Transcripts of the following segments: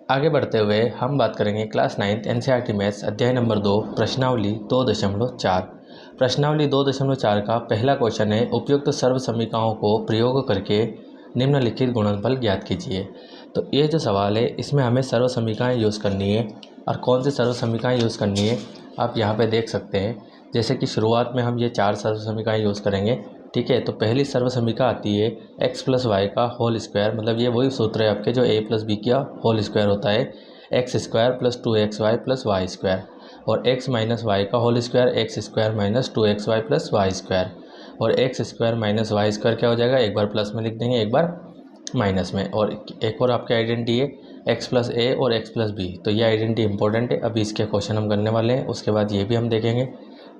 आगे बढ़ते हुए हम बात करेंगे क्लास 9th एनसीईआरटी मैथ्स अध्याय नंबर 2 प्रश्नावली 2.4। प्रश्नावली 2.4 का पहला क्वेश्चन है उपयुक्त सर्व समीकरणों को प्रयोग करके निम्नलिखित गुणनफल ज्ञात कीजिए। तो ये जो सवाल है इसमें हमें सर्व समीकरण यूज़ करनी है। और कौन सी सर्व समीकरण यूज़ करनी है आप यहाँ पे देख सकते हैं। जैसे कि शुरुआत में हम ये 4 सर्व समीकरण यूज़ करेंगे, ठीक है। तो पहली सर्व समीकरण आती है x प्लस वाई का होल स्क्वायर, मतलब ये वही सूत्र है आपके जो a प्लस बी का होल स्क्वायर होता है, X square plus 2xy plus Y square. और x माइनस वाई का whole square X square minus 2xy plus Y square. और X square minus Y square क्या हो जाएगा, एक बार प्लस में लिख देंगे एक बार माइनस में। और एक और आपकी आइडेंटिटी है x प्लस ए और x प्लस बी। तो ये आइडेंटिटी इंपॉर्टेंट है, अभी इसके क्वेश्चन हम करने वाले हैं, उसके बाद ये भी हम देखेंगे,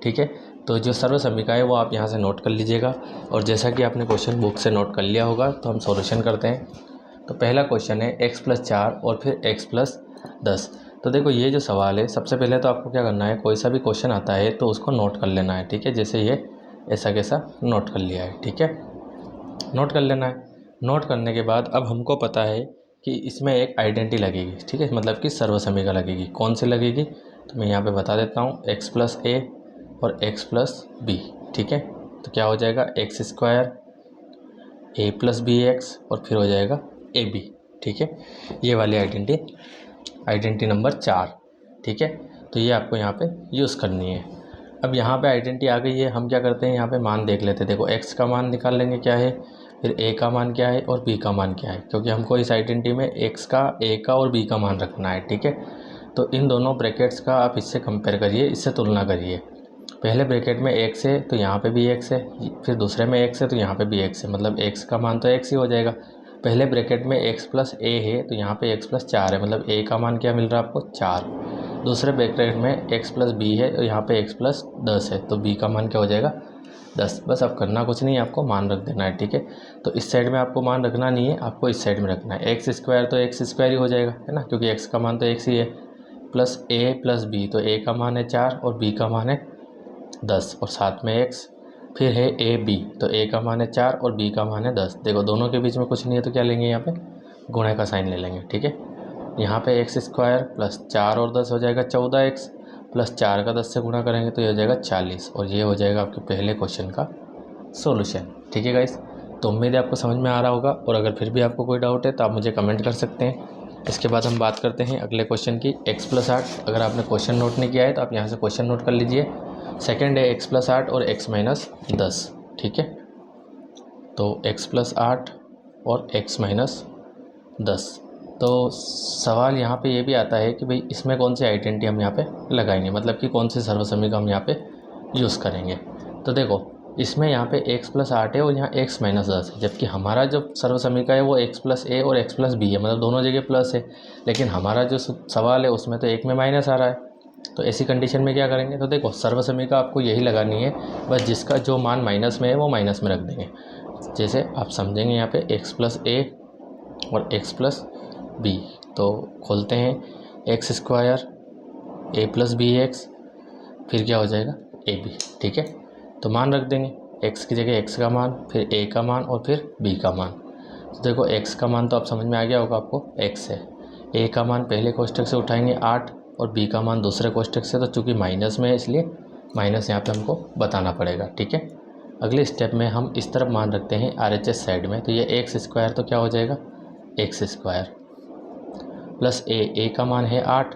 ठीक है। तो जो सर्व समीकरण है वो आप यहाँ से नोट कर लीजिएगा। और जैसा कि आपने क्वेश्चन बुक से नोट कर लिया होगा तो हम सॉल्यूशन करते हैं। तो पहला क्वेश्चन है x प्लस 4 और फिर x प्लस 10। तो देखो ये जो सवाल है सबसे पहले तो आपको क्या करना है, कोई सा भी क्वेश्चन आता है तो उसको नोट कर लेना है, ठीक है। जैसे ये ऐसा कैसा नोट कर लिया है, ठीक है, नोट कर लेना है। नोट करने के बाद अब हमको पता है कि इसमें एक आइडेंटिटी लगेगी, ठीक है, मतलब कि सर्व समीकरण लगेगी। कौन सी लगेगी तो मैं यहाँ पे बता देता हूँ, x प्लस ए और x प्लस बी, ठीक है। तो क्या हो जाएगा एक्स स्क्वायर ए प्लस बी एक्स और फिर हो जाएगा ए बी, ठीक है। ये वाली आइडेंटिटी नंबर 4, ठीक है। तो ये आपको यहाँ पे यूज़ करनी है। अब यहाँ पे आइडेंटिटी आ गई है, हम क्या करते हैं यहाँ पे मान देख लेते हैं। देखो x का मान निकाल लेंगे क्या है, फिर a का मान क्या है और b का मान क्या है, क्योंकि हमको इस आइडेंटिटी में x का, a का और b का मान रखना है, ठीक है। तो इन दोनों ब्रैकेट्स का आप इससे कंपेयर करिए, इससे तुलना करिए। पहले ब्रैकेट में x है तो यहाँ पे भी x है, फिर दूसरे में x है तो यहाँ पे भी x है, मतलब x का मान तो x ही हो जाएगा। पहले ब्रैकेट में x प्लस a है तो यहाँ पे x प्लस 4 है, मतलब a का मान क्या मिल रहा है आपको 4। दूसरे ब्रैकेट में x प्लस बी है तो यहाँ पे x प्लस 10 है, तो b का मान क्या हो जाएगा 10। बस अब करना कुछ नहीं है, आपको मान रख देना है, ठीक है। तो इस साइड में आपको मान रखना नहीं है, आपको इस साइड में रखना है। एक्स स्क्वायर तो एक्स स्क्वायर ही हो जाएगा, है ना, क्योंकि x का मान तो x ही है। प्लस a प्लस बी, तो a का मान है 4 और b का मान है 10 और साथ में x। फिर है ए बी, तो a का मान है 4 और b का मान है 10। देखो दोनों के बीच में कुछ नहीं है तो क्या लेंगे, यहाँ पे गुणे का साइन ले लेंगे, ठीक है। यहाँ पे एक्स स्क्वायर प्लस 4 और 10 हो जाएगा 14x, प्लस 4 का 10 से गुणा करेंगे तो ये हो जाएगा 40। और ये हो जाएगा आपके पहले क्वेश्चन का सॉल्यूशन, ठीक है गाइस। तो उम्मीद है आपको समझ में आ रहा होगा, और अगर फिर भी आपको कोई डाउट है तो आप मुझे कमेंट कर सकते हैं। इसके बाद हम बात करते हैं अगले क्वेश्चन की, x प्लस 8। अगर आपने क्वेश्चन नोट नहीं किया है तो आप यहाँ से क्वेश्चन नोट कर लीजिए। सेकंड है x प्लस 8 और x माइनस 10, ठीक है। तो x प्लस 8 और x माइनस 10। तो सवाल यहाँ पे ये भी आता है कि भाई इसमें कौन सी आइडेंटिटी हम यहाँ पे लगाएंगे, मतलब कि कौन सी सर्व समीकरण हम यहाँ पे यूज़ करेंगे। तो देखो इसमें यहाँ पे x प्लस 8 है और यहाँ x माइनस 10 है, जबकि हमारा जो सर्व समीकरण है वो x प्लस ए और x प्लस बी है, मतलब दोनों जगह प्लस है। लेकिन हमारा जो सवाल है उसमें तो एक में माइनस आ रहा है। तो ऐसी कंडीशन में क्या करेंगे, तो देखो सर्व समीकरण आपको यही लगानी है, बस जिसका जो मान माइनस में है वो माइनस में रख देंगे। जैसे आप समझेंगे यहाँ पे x प्लस ए और x प्लस बी। तो खोलते हैं एक्स स्क्वायर ए प्लस बी एक्स, फिर क्या हो जाएगा ए बी, ठीक है। तो मान रख देंगे x की जगह x का मान, फिर a का मान और फिर b का मान। तो देखो x का मान तो आप समझ में आ गया होगा आपको, x है। a का मान पहले कोष्ठक से उठाएंगे 8 और b का मान दूसरे कोष्ठक से, तो चूँकि माइनस में है इसलिए माइनस यहाँ पे हमको बताना पड़ेगा, ठीक है। अगले स्टेप में हम इस तरफ मान रखते हैं RHS साइड में, तो ये एक्स स्क्वायर तो क्या हो जाएगा एक्स स्क्वायर प्लस ए का मान है 8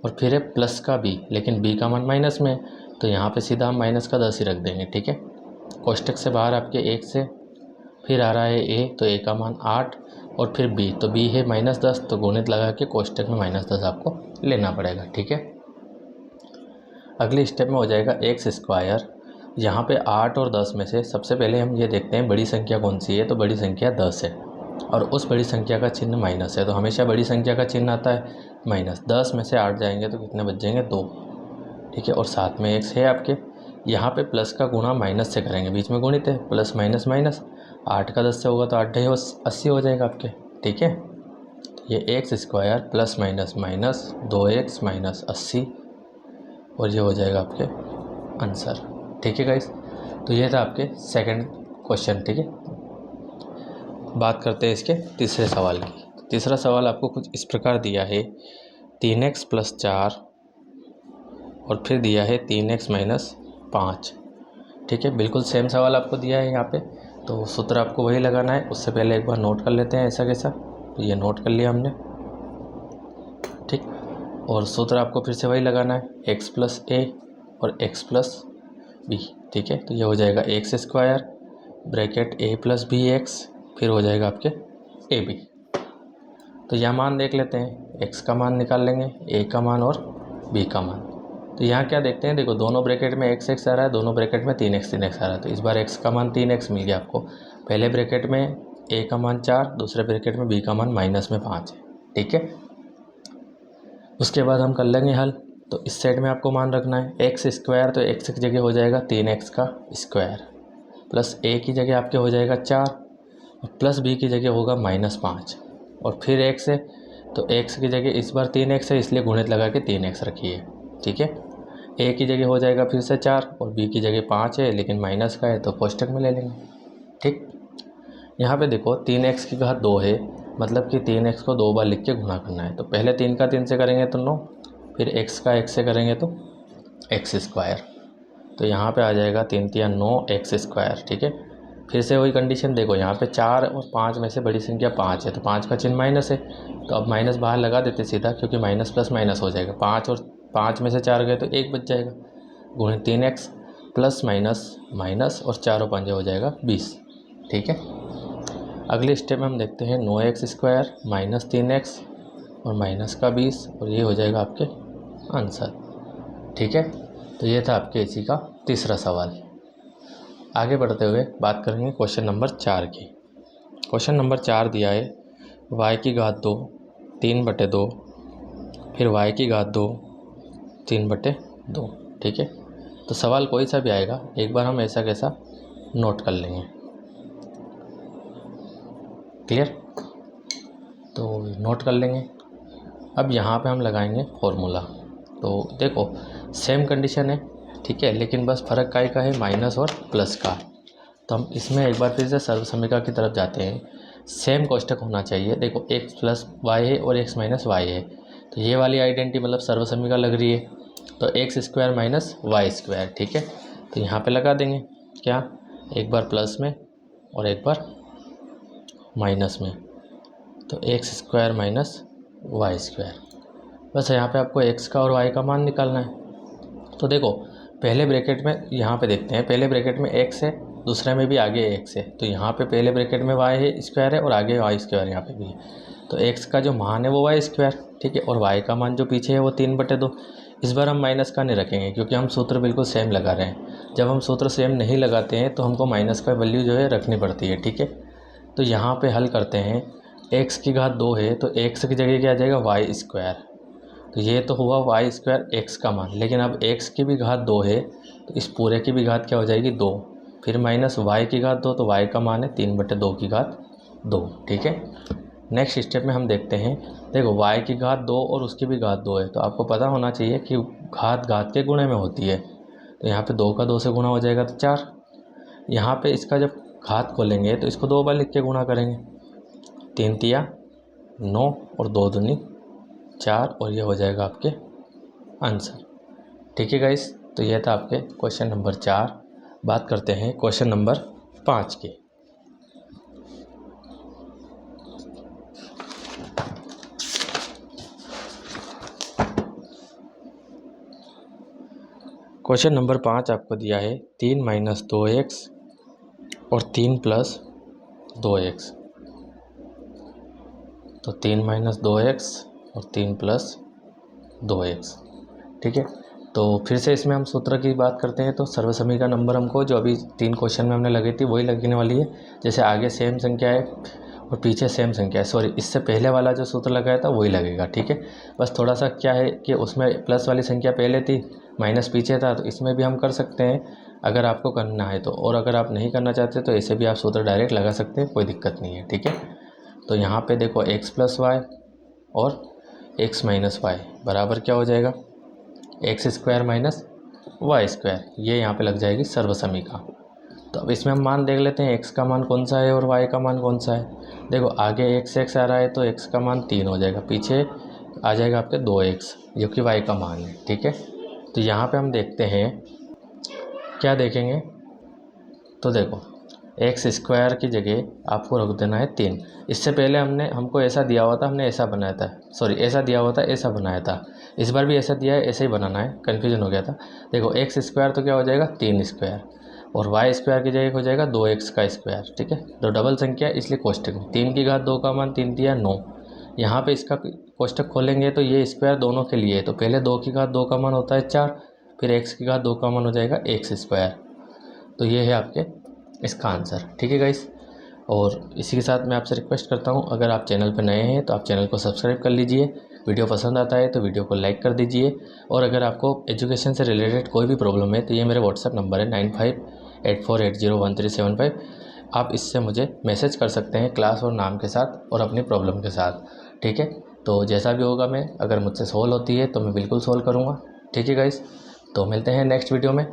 और फिर है प्लस का b, लेकिन b का मान माइनस में है तो यहाँ पे सीधा हम माइनस का 10 ही रख देंगे, ठीक है। कोष्ठक से बाहर आपके 1 से फिर आ रहा है a, तो a का मान 8 और फिर b, तो b है माइनस 10, तो गुणित लगा के कोष्ठक में माइनस 10 आपको लेना पड़ेगा, ठीक है। अगले स्टेप में हो जाएगा एक्स स्क्वायर। यहाँ पे 8 और 10 में से सबसे पहले हम ये देखते हैं बड़ी संख्या कौन सी है, तो बड़ी संख्या 10 है और उस बड़ी संख्या का चिन्ह माइनस है, तो हमेशा बड़ी संख्या का चिन्ह आता है माइनस। 10 में से 8 जाएंगे तो कितने बच जाएंगे 2, ठीक है। और साथ में x है आपके, यहाँ पे प्लस का गुणा माइनस से करेंगे, बीच में गुणित है, प्लस माइनस माइनस, 8 का 10 से होगा तो 8 ढाई 80 हो जाएगा आपके, ठीक है। ये x square plus minus minus 2x minus 80 और ये हो जाएगा आपके आंसर, ठीक है गाइस। तो ये था आपके सेकंड क्वेश्चन, ठीक है। बात करते हैं इसके तीसरे सवाल की। तीसरा सवाल आपको कुछ इस प्रकार दिया है 3x + 4 और फिर दिया है 3x - 5। ठीक है, बिल्कुल सेम सवाल आपको दिया है यहाँ पे, तो सूत्र आपको वही लगाना है। उससे पहले एक बार नोट कर लेते हैं ऐसा कैसा, तो ये नोट कर लिया हमने। ठीक, और सूत्र आपको फिर से वही लगाना है, x + a और x + b। ठीक है, तो ये हो जाएगा x² ब्रैकेट a + bx, फिर हो जाएगा आपके ab। तो यह मान देख लेते हैं, x का मान निकाल लेंगे, a का मान और b का मान। तो यहाँ क्या देखते हैं, देखो दोनों ब्रैकेट में x आ रहा है, दोनों ब्रैकेट में 3x आ रहा है। तो इस बार x का मान 3x मिल गया आपको। पहले ब्रैकेट में a का मान 4, दूसरे ब्रैकेट में b का मान -5 है। ठीक है, उसके बाद हम कर लेंगे हल। तो इस साइड में आपको मान रखना है x², तो x की जगह हो जाएगा 3x का स्क्वायर, प्लस a की जगह आपके हो जाएगा 4 और प्लस b की जगह होगा -5 और फिर x है, तो x की जगह इस बार 3x है इसलिए गुणित लगा के 3x रखिए। ठीक है, a की जगह हो जाएगा फिर से 4 और b की जगह 5 है, लेकिन माइनस का है तो कोष्टक में ले लेंगे। ठीक, यहाँ पे देखो 3x की घात 2 है, मतलब कि 3x को 2 बार लिख के गुणा करना है। तो पहले 3 का 3 से करेंगे तो 9, फिर x का x से करेंगे तो x²। तो यहाँ पे आ जाएगा 3 × 9 x²। ठीक है, फिर से वही कंडीशन देखो, यहाँ पे 4 और 5 में से बड़ी संख्या 5 है, तो 5 का चिन्ह माइनस है, तो अब माइनस बाहर लगा देते सीधा, क्योंकि माइनस प्लस माइनस हो जाएगा। 5 और 5 में से 4 गए तो 1 बच जाएगा, गुणित 3x प्लस माइनस माइनस और 4 और 5 हो जाएगा 20। ठीक है, अगले स्टेप में हम देखते हैं 9x² - 3x और माइनस का 20 और ये हो जाएगा आपके आंसर। ठीक है, तो ये था आपके इसी का तीसरा सवाल। आगे बढ़ते हुए बात करेंगे क्वेश्चन नंबर 4 की। क्वेश्चन नंबर 4 दिया है y की घात 2 3/2, फिर y की घात 2 3/2। ठीक है, तो सवाल कोई सा भी आएगा, एक बार हम ऐसा कैसा नोट कर लेंगे। क्लियर, तो नोट कर लेंगे। अब यहाँ पे हम लगाएंगे फॉर्मूला। तो देखो सेम कंडीशन है, ठीक है, लेकिन बस फ़र्क काय का है, माइनस और प्लस का। तो हम इसमें एक बार फिर से सर्वसमीका की तरफ जाते हैं। सेम कोष्टक होना चाहिए। देखो x + y है और x - y है, तो ये वाली आइडेंटिटी मतलब सर्वसमीका लग रही है, तो x² - y²। ठीक है, तो यहाँ पे लगा देंगे क्या, एक बार प्लस में और एक बार माइनस में, तो x² - y²। बस यहाँ पे आपको x का और y का मान निकालना है। तो देखो पहले ब्रैकेट में यहाँ पे देखते हैं, पहले ब्रैकेट में x है, दूसरे में भी आगे x है, तो यहाँ पे पहले ब्रैकेट में y है स्क्वायर है और आगे y² यहाँ पे भी है। तो x का जो मान है वो y², ठीक है, और y का मान जो पीछे है वो 3/2। इस बार हम माइनस का नहीं रखेंगे, क्योंकि हम सूत्र बिल्कुल सेम लगा रहे हैं। जब हम सूत्र सेम नहीं लगाते हैं तो हमको माइनस का वैल्यू जो है रखनी पड़ती है। ठीक है, तो यहाँ पे हल करते हैं, x की घात 2 है तो x की जगह क्या आ जाएगा y²। तो ये तो हुआ y² x का मान, लेकिन अब x की भी घात 2 है तो इस पूरे की भी घात क्या हो जाएगी 2, फिर माइनस y की घात 2, तो y का मान है 3/2 की घात 2। ठीक है, नेक्स्ट स्टेप में हम देखते हैं, देखो y की घात 2 और उसकी भी घात 2 है, तो आपको पता होना चाहिए कि घात घात के गुणे में होती है। तो यहाँ पे 2 का 2 से गुणा हो जाएगा तो 4। यहाँ पे इसका जब घात खोलेंगे तो इसको 2 बार लिख के गुणा करेंगे, 3 × 9 और 2 दूनी 4 और ये हो जाएगा आपके आंसर। ठीक है गाइस, तो यह था आपके क्वेश्चन नंबर 4। बात करते हैं क्वेश्चन नंबर 5 की। क्वेश्चन नंबर 5 आपको दिया है 3 - 2x और 3 + 2x। तो 3 - 2x और 3 + 2x। ठीक है, तो फिर से इसमें हम सूत्र की बात करते हैं, तो सर्वसमीका नंबर हमको जो अभी 3 क्वेश्चन में हमने लगी थी वही लगने वाली है। जैसे आगे सेम संख्या है और पीछे सेम संख्या है, सॉरी इससे पहले वाला जो सूत्र लगाया था वही लगेगा। ठीक है, बस थोड़ा सा क्या है कि उसमें प्लस वाली संख्या पहले थी, माइनस पीछे था, तो इसमें भी हम कर सकते हैं अगर आपको करना है तो, और अगर आप नहीं करना चाहते तो ऐसे भी आप सूत्र डायरेक्ट लगा सकते हैं, कोई दिक्कत नहीं है। ठीक है, तो यहाँ पे देखो x + y और x - y बराबर क्या हो जाएगा, x² - y²। ये यहाँ पे लग जाएगी सर्वसमीका। तो अब इसमें हम मान देख लेते हैं x का मान कौन सा है और y का मान कौन सा है। देखो आगे x आ रहा है तो x का मान 3 हो जाएगा, पीछे आ जाएगा आपके 2x जो कि y का मान है। ठीक है, तो यहाँ पे हम देखते हैं क्या देखेंगे, तो देखो एक्स स्क्वायर की जगह आपको रख देना है 3। इससे पहले हमको ऐसा दिया हुआ था, हमने ऐसा बनाया था, सॉरी ऐसा दिया हुआ था ऐसा बनाया था, इस बार भी ऐसा दिया है ऐसे ही बनाना है, कन्फ्यूजन हो गया था। देखो एक्स स्क्वायर तो क्या हो जाएगा 3 स्क्वायर, और वाई स्क्वायर की जगह हो जाएगा 2x का स्क्वायर। ठीक है, तो डबल संख्या इसलिए कोष्टक में 3 की घात 2 का मान 3 दिया 9। यहाँ पे इसका कोष्टक खोलेंगे तो ये स्क्वायर दोनों के लिए है, तो पहले 2 की घात 2 का मान होता है 4, फिर x की घात 2 का मान हो जाएगा x स्क्वायर। तो ये है आपके इसका आंसर। ठीक है गाइस, और इसी के साथ मैं आपसे रिक्वेस्ट करता हूँ, अगर आप चैनल पर नए हैं तो आप चैनल को सब्सक्राइब कर लीजिए, वीडियो पसंद आता है तो वीडियो को लाइक कर दीजिए, और अगर आपको एजुकेशन से रिलेटेड कोई भी प्रॉब्लम है तो ये मेरा व्हाट्सएप नंबर है 9584801375। आप इससे मुझे मैसेज कर सकते हैं क्लास और नाम के साथ और अपनी प्रॉब्लम के साथ। ठीक है, तो जैसा भी होगा मैं अगर मुझसे सॉल्व होती है तो मैं बिल्कुल सॉल्व करूँगा। ठीक है गाइस, तो मिलते हैं नेक्स्ट वीडियो में।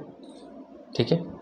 ठीक है।